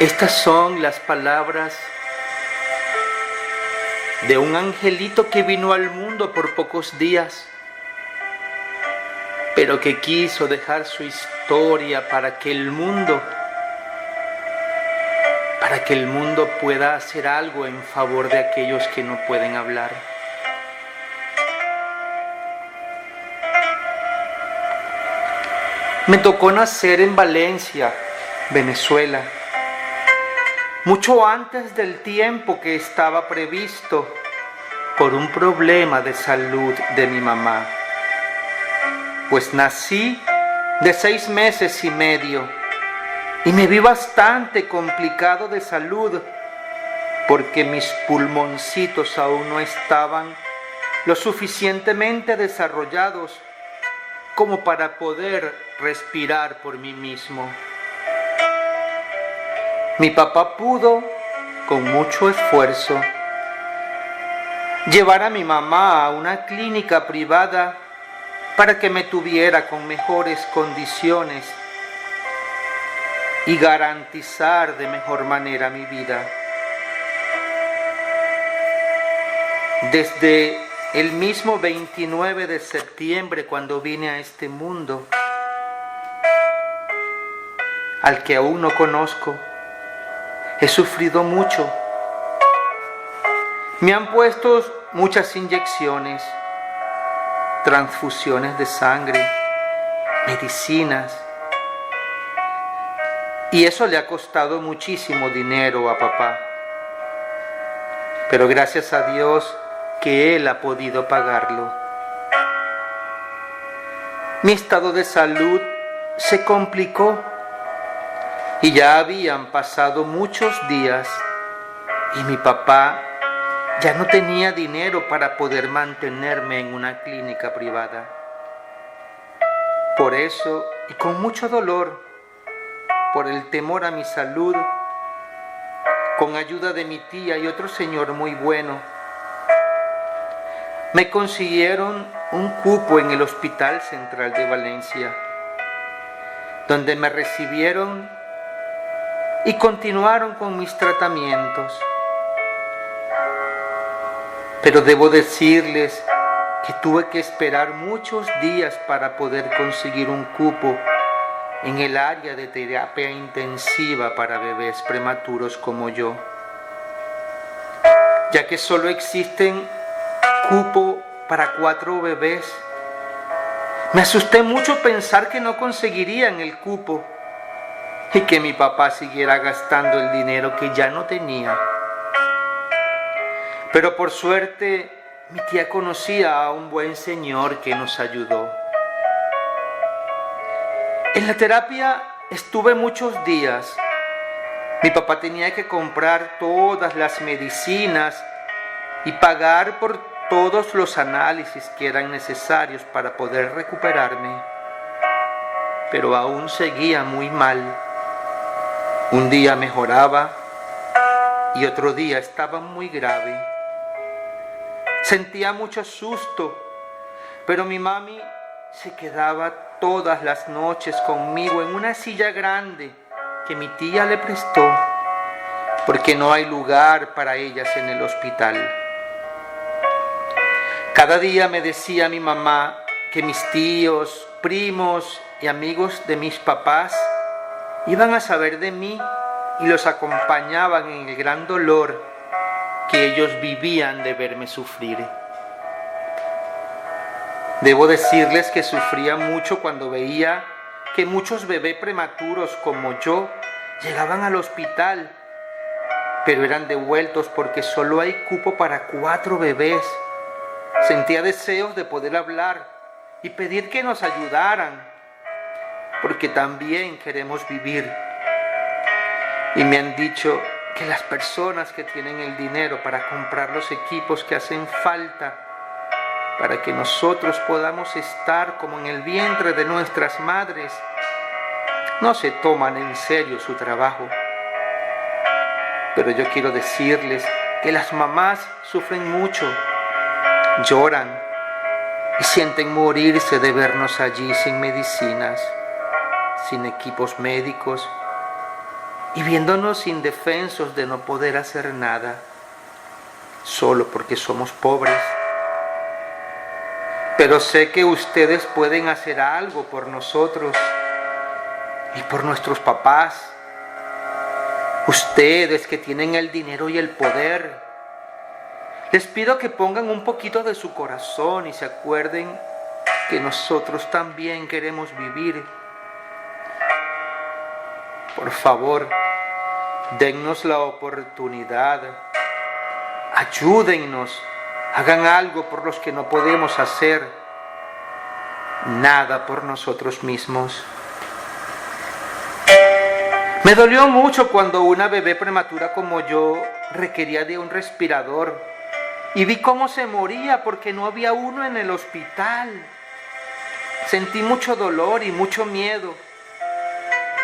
Estas son las palabras de un angelito que vino al mundo por pocos días, pero que quiso dejar su historia para que el mundo pueda hacer algo en favor de aquellos que no pueden hablar. Me tocó nacer en Valencia, Venezuela, mucho antes del tiempo que estaba previsto por un problema de salud de mi mamá. Pues nací de 6 meses y medio y me vi bastante complicado de salud porque mis pulmoncitos aún no estaban lo suficientemente desarrollados como para poder respirar por mí mismo. Mi papá pudo, con mucho esfuerzo, llevar a mi mamá a una clínica privada para que me tuviera con mejores condiciones y garantizar de mejor manera mi vida. Desde el mismo 29 de septiembre, cuando vine a este mundo, al que aún no conozco, he sufrido mucho. Me han puesto muchas inyecciones, transfusiones de sangre, medicinas, y eso le ha costado muchísimo dinero a papá. Pero gracias a Dios que Él ha podido pagarlo. Mi estado de salud se complicó y ya habían pasado muchos días y mi papá ya no tenía dinero para poder mantenerme en una clínica privada. Por eso, y con mucho dolor, por el temor a mi salud, con ayuda de mi tía y otro señor muy bueno, me consiguieron un cupo en el Hospital Central de Valencia, donde me recibieron y continuaron con mis tratamientos. Pero debo decirles que tuve que esperar muchos días para poder conseguir un cupo en el área de terapia intensiva para bebés prematuros como yo, ya que solo existen cupo para 4 bebés. Me asusté mucho pensar que no conseguirían el cupo y que mi papá siguiera gastando el dinero que ya no tenía. Pero por suerte, mi tía conocía a un buen señor que nos ayudó. En la terapia estuve muchos días. Mi papá tenía que comprar todas las medicinas y pagar por todos los análisis que eran necesarios para poder recuperarme. Pero aún seguía muy mal. Un día mejoraba y otro día estaba muy grave. Sentía mucho susto, pero mi mami se quedaba todas las noches conmigo en una silla grande que mi tía le prestó, porque no hay lugar para ellas en el hospital. Cada día me decía mi mamá que mis tíos, primos y amigos de mis papás iban a saber de mí y los acompañaban en el gran dolor que ellos vivían de verme sufrir. Debo decirles que sufría mucho cuando veía que muchos bebés prematuros como yo llegaban al hospital, pero eran devueltos porque solo hay cupo para 4 bebés. Sentía deseos de poder hablar y pedir que nos ayudaran, porque también queremos vivir. Y me han dicho que las personas que tienen el dinero para comprar los equipos que hacen falta para que nosotros podamos estar como en el vientre de nuestras madres, no se toman en serio su trabajo. Pero yo quiero decirles que las mamás sufren mucho, lloran y sienten morirse de vernos allí sin medicinas, sin equipos médicos y viéndonos indefensos de no poder hacer nada, solo porque somos pobres. Pero sé que ustedes pueden hacer algo por nosotros y por nuestros papás. Ustedes que tienen el dinero y el poder, les pido que pongan un poquito de su corazón y se acuerden que nosotros también queremos vivir. Por favor, dennos la oportunidad, ayúdennos, hagan algo por los que no podemos hacer nada por nosotros mismos. Me dolió mucho cuando una bebé prematura como yo requería de un respirador y vi cómo se moría porque no había uno en el hospital. Sentí mucho dolor y mucho miedo.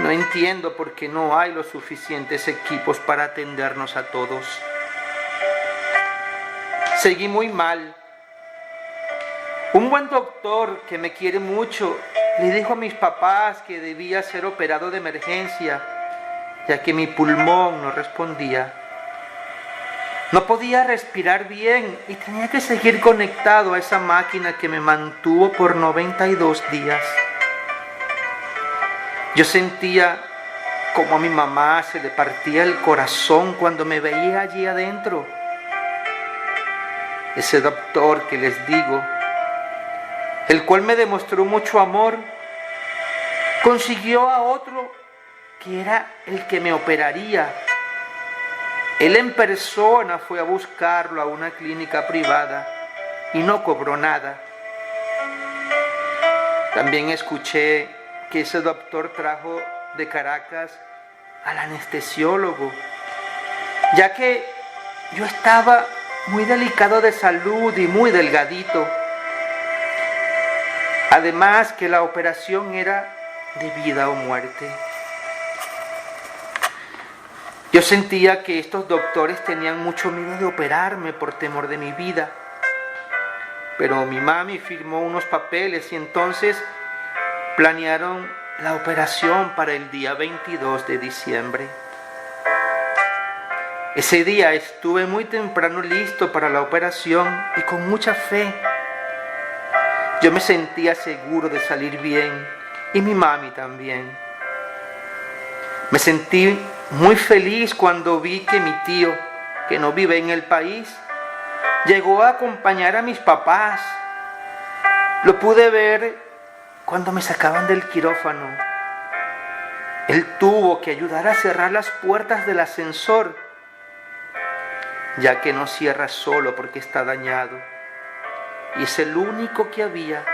No entiendo por qué no hay los suficientes equipos para atendernos a todos. Seguí muy mal. Un buen doctor que me quiere mucho le dijo a mis papás que debía ser operado de emergencia, ya que mi pulmón no respondía. No podía respirar bien y tenía que seguir conectado a esa máquina que me mantuvo por 92 días. Yo sentía como a mi mamá se le partía el corazón cuando me veía allí adentro. Ese doctor que les digo, el cual me demostró mucho amor, consiguió a otro que era el que me operaría. Él en persona fue a buscarlo a una clínica privada y no cobró nada. También escuché que ese doctor trajo de Caracas al anestesiólogo, ya que yo estaba muy delicado de salud y muy delgadito. Además que la operación era de vida o muerte. Yo sentía que estos doctores tenían mucho miedo de operarme por temor de mi vida. Pero mi mami firmó unos papeles y entonces planearon la operación para el día 22 de diciembre. Ese día estuve muy temprano listo para la operación y con mucha fe. Yo me sentía seguro de salir bien y mi mami también. Me sentí muy feliz cuando vi que mi tío, que no vive en el país, llegó a acompañar a mis papás. Lo pude ver cuando me sacaban del quirófano. Él tuvo que ayudar a cerrar las puertas del ascensor, ya que no cierra solo porque está dañado. Y es el único que había,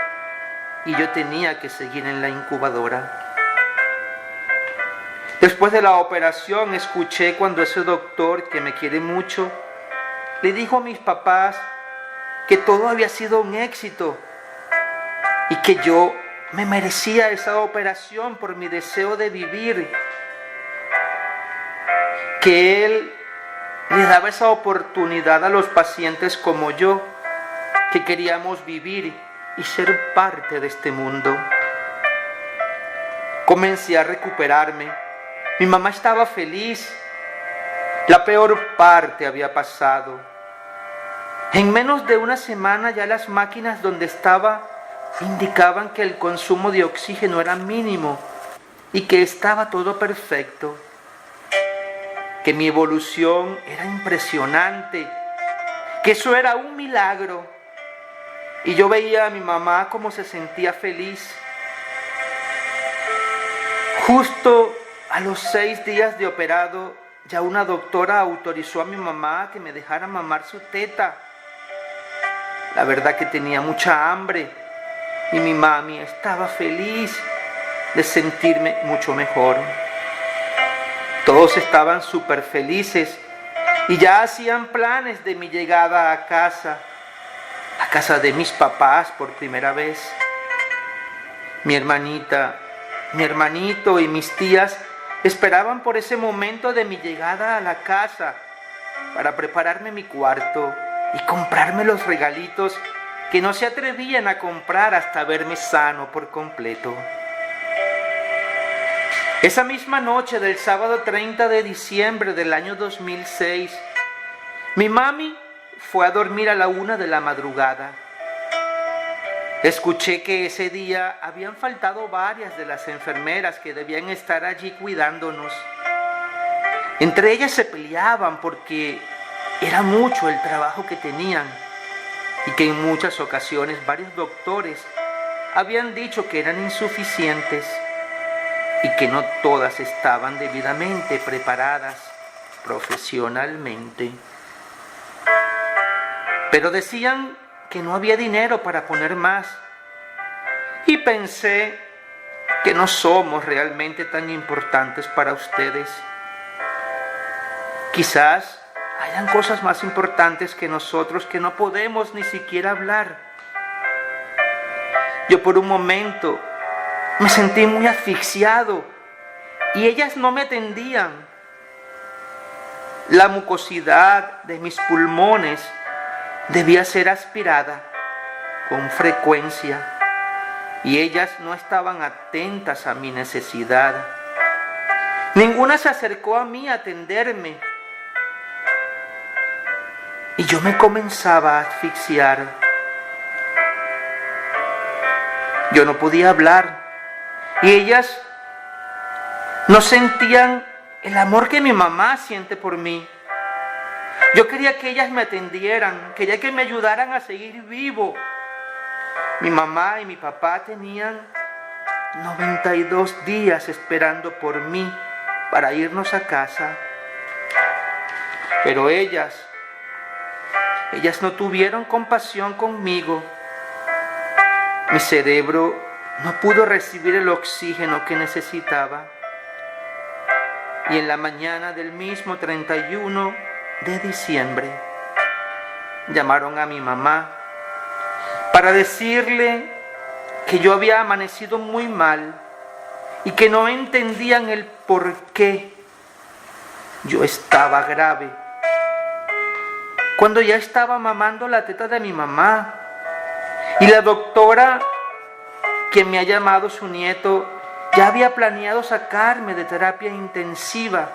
y yo tenía que seguir en la incubadora. Después de la operación escuché cuando ese doctor, que me quiere mucho, le dijo a mis papás que todo había sido un éxito y que yo me merecía esa operación por mi deseo de vivir, que él le daba esa oportunidad a los pacientes como yo, que queríamos vivir y ser parte de este mundo. Comencé a recuperarme. Mi mamá estaba feliz. La peor parte había pasado. En menos de una semana ya las máquinas donde estaba indicaban que el consumo de oxígeno era mínimo y que estaba todo perfecto. Que mi evolución era impresionante, que eso era un milagro. Y yo veía a mi mamá cómo se sentía feliz. Justo a los 6 días de operado, ya una doctora autorizó a mi mamá a que me dejara mamar su teta. La verdad que tenía mucha hambre y mi mami estaba feliz de sentirme mucho mejor. Todos estaban súper felices y ya hacían planes de mi llegada a casa de mis papás por primera vez. Mi hermanita, mi hermanito y mis tías esperaban por ese momento de mi llegada a la casa para prepararme mi cuarto y comprarme los regalitos que no se atrevían a comprar hasta verme sano por completo. Esa misma noche del sábado 30 de diciembre del año 2006, mi mami fue a dormir a la 1 de la madrugada. Escuché que ese día habían faltado varias de las enfermeras que debían estar allí cuidándonos. Entre ellas se peleaban porque era mucho el trabajo que tenían y que en muchas ocasiones varios doctores habían dicho que eran insuficientes y que no todas estaban debidamente preparadas profesionalmente. Pero decían que no había dinero para poner más. Y pensé que no somos realmente tan importantes para ustedes. Quizás hayan cosas más importantes que nosotros que no podemos ni siquiera hablar. Yo por un momento me sentí muy asfixiado y ellas no me atendían. La mucosidad de mis pulmones debía ser aspirada con frecuencia y ellas no estaban atentas a mi necesidad. Ninguna se acercó a mí a atenderme y yo me comenzaba a asfixiar. Yo no podía hablar y ellas no sentían el amor que mi mamá siente por mí. Yo quería que ellas me atendieran, quería que me ayudaran a seguir vivo. Mi mamá y mi papá tenían 92 días esperando por mí para irnos a casa. Pero ellas no tuvieron compasión conmigo. Mi cerebro no pudo recibir el oxígeno que necesitaba. Y en la mañana del mismo 31 de diciembre, llamaron a mi mamá para decirle que yo había amanecido muy mal y que no entendían el por qué yo estaba grave. Cuando ya estaba mamando la teta de mi mamá y la doctora que me ha llamado su nieto ya había planeado sacarme de terapia intensiva.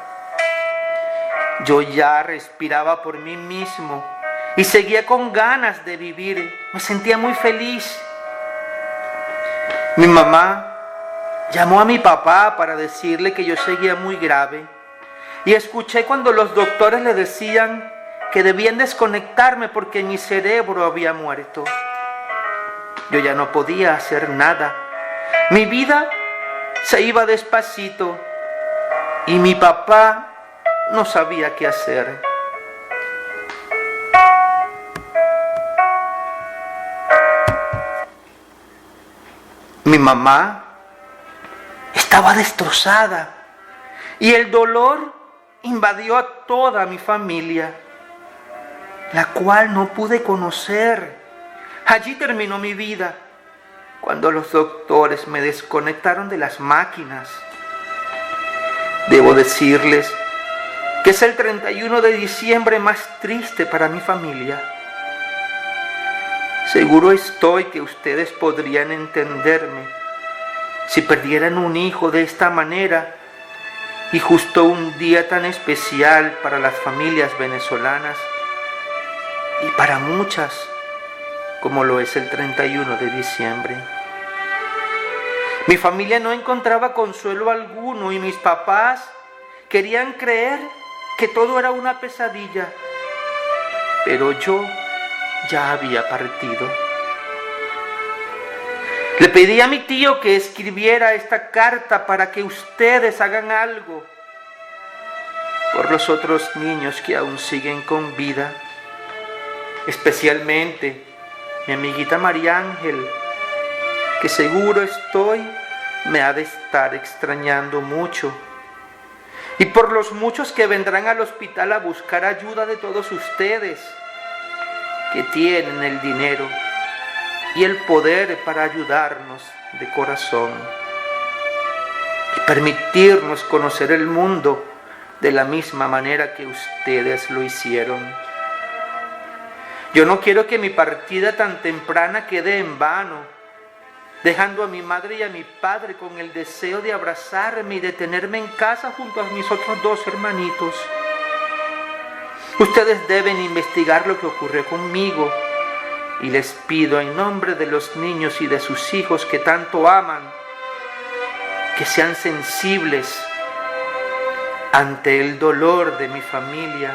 Yo ya respiraba por mí mismo y seguía con ganas de vivir. Me sentía muy feliz. Mi mamá llamó a mi papá para decirle que yo seguía muy grave. Y escuché cuando los doctores le decían que debían desconectarme porque mi cerebro había muerto. Yo ya no podía hacer nada. Mi vida se iba despacito y mi papá no sabía qué hacer. Mi mamá estaba destrozada y el dolor invadió a toda mi familia, la cual no pude conocer. Allí terminó mi vida, cuando los doctores me desconectaron de las máquinas. Debo decirles que es el 31 de diciembre más triste para mi familia. Seguro estoy que ustedes podrían entenderme si perdieran un hijo de esta manera y justo un día tan especial para las familias venezolanas y para muchas como lo es el 31 de diciembre. Mi familia no encontraba consuelo alguno y mis papás querían creer que todo era una pesadilla, pero yo ya había partido. Le pedí a mi tío que escribiera esta carta para que ustedes hagan algo por los otros niños que aún siguen con vida, especialmente mi amiguita María Ángel, que seguro estoy me ha de estar extrañando mucho, y por los muchos que vendrán al hospital a buscar ayuda de todos ustedes, que tienen el dinero y el poder para ayudarnos de corazón y permitirnos conocer el mundo de la misma manera que ustedes lo hicieron. Yo no quiero que mi partida tan temprana quede en vano dejando a mi madre y a mi padre con el deseo de abrazarme y de tenerme en casa junto a mis otros 2 hermanitos. Ustedes deben investigar lo que ocurrió conmigo y les pido en nombre de los niños y de sus hijos que tanto aman, que sean sensibles ante el dolor de mi familia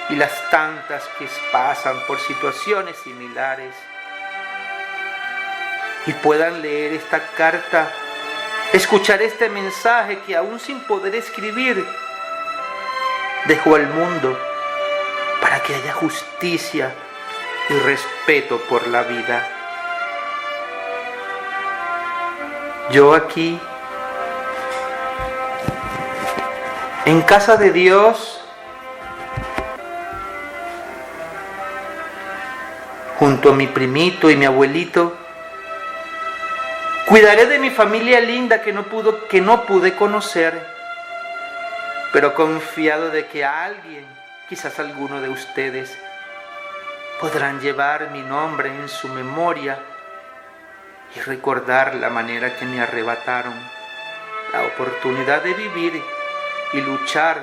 y las tantas que pasan por situaciones similares, y puedan leer esta carta, escuchar este mensaje que aún sin poder escribir, dejó al mundo para que haya justicia y respeto por la vida. Yo aquí, en casa de Dios, junto a mi primito y mi abuelito, cuidaré de mi familia linda que no pude conocer, pero confiado de que alguien, quizás alguno de ustedes, podrán llevar mi nombre en su memoria y recordar la manera que me arrebataron la oportunidad de vivir y luchar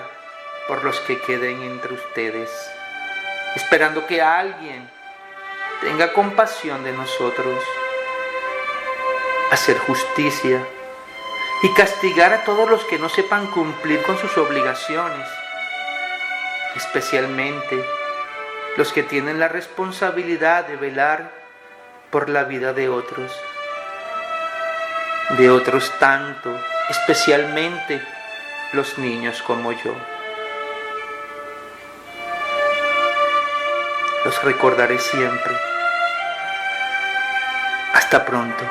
por los que queden entre ustedes, esperando que alguien tenga compasión de nosotros, hacer justicia y castigar a todos los que no sepan cumplir con sus obligaciones, especialmente los que tienen la responsabilidad de velar por la vida de otros tanto, especialmente los niños como yo. Los recordaré siempre. Hasta pronto.